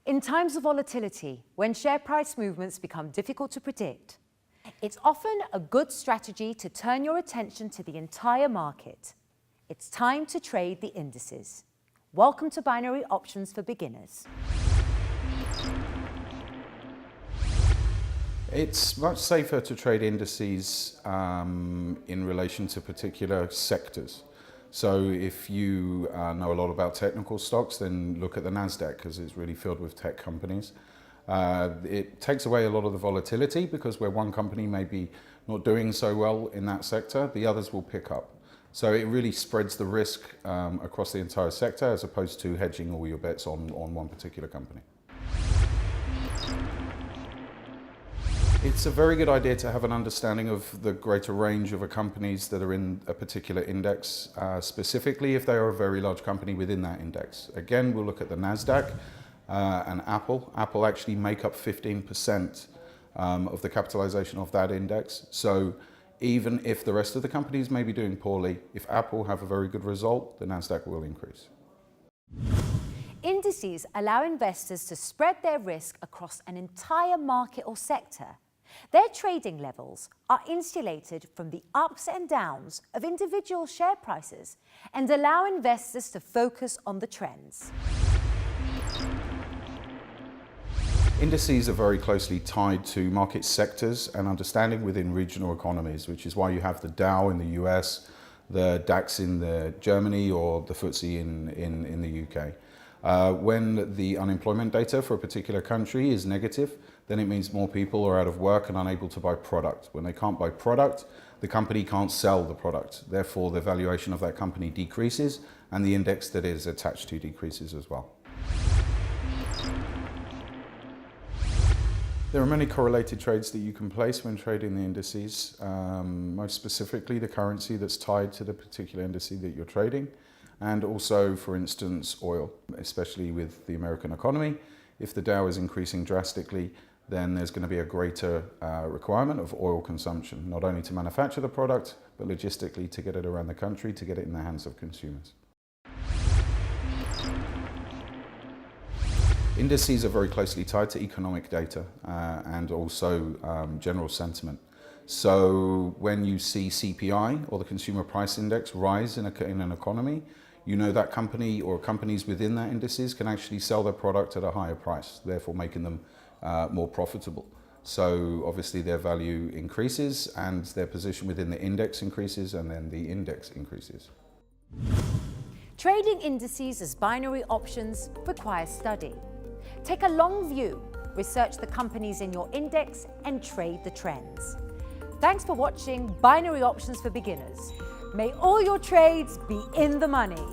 In times of volatility, when share price movements become difficult to predict, it's often a good strategy to turn your attention to the entire market. It's time to trade the indices. Welcome to Binary Options for Beginners. It's much safer to trade indices in relation to particular sectors. So if you know a lot about technical stocks, then look at the NASDAQ because it's really filled with tech companies. It takes away a lot of the volatility because where one company may be not doing so well in that sector, the others will pick up. So it really spreads the risk across the entire sector as opposed to hedging all your bets on one particular company. It's a very good idea to have an understanding of the greater range of companies that are in a particular index, specifically if they are a very large company within that index. Again, we'll look at the NASDAQ and Apple. Apple actually make up 15% of the capitalization of that index. So even if the rest of the companies may be doing poorly, if Apple have a very good result, the NASDAQ will increase. Indices allow investors to spread their risk across an entire market or sector. Their trading levels are insulated from the ups and downs of individual share prices and allow investors to focus on the trends. Indices are very closely tied to market sectors and understanding within regional economies, which is why you have the Dow in the US, the DAX in Germany, or the FTSE in the UK. When the unemployment data for a particular country is negative, then it means more people are out of work and unable to buy product. When they can't buy product, the company can't sell the product. Therefore, the valuation of that company decreases and the index that is attached to decreases as well. There are many correlated trades that you can place when trading the indices, most specifically the currency that's tied to the particular index that you're trading, and also, for instance, oil, especially with the American economy. If the Dow is increasing drastically, then there's going to be a greater requirement of oil consumption, not only to manufacture the product, but logistically to get it around the country, to get it in the hands of consumers. Indices are very closely tied to economic data and also general sentiment. So when you see CPI or the Consumer Price Index rise in an economy, you know that company or companies within that indices can actually sell their product at a higher price, therefore making them more profitable. So obviously their value increases and their position within the index increases, and then the index increases. Trading indices as binary options requires study. Take a long view, research the companies in your index, and trade the trends. Thanks for watching Binary Options for Beginners. May all your trades be in the money.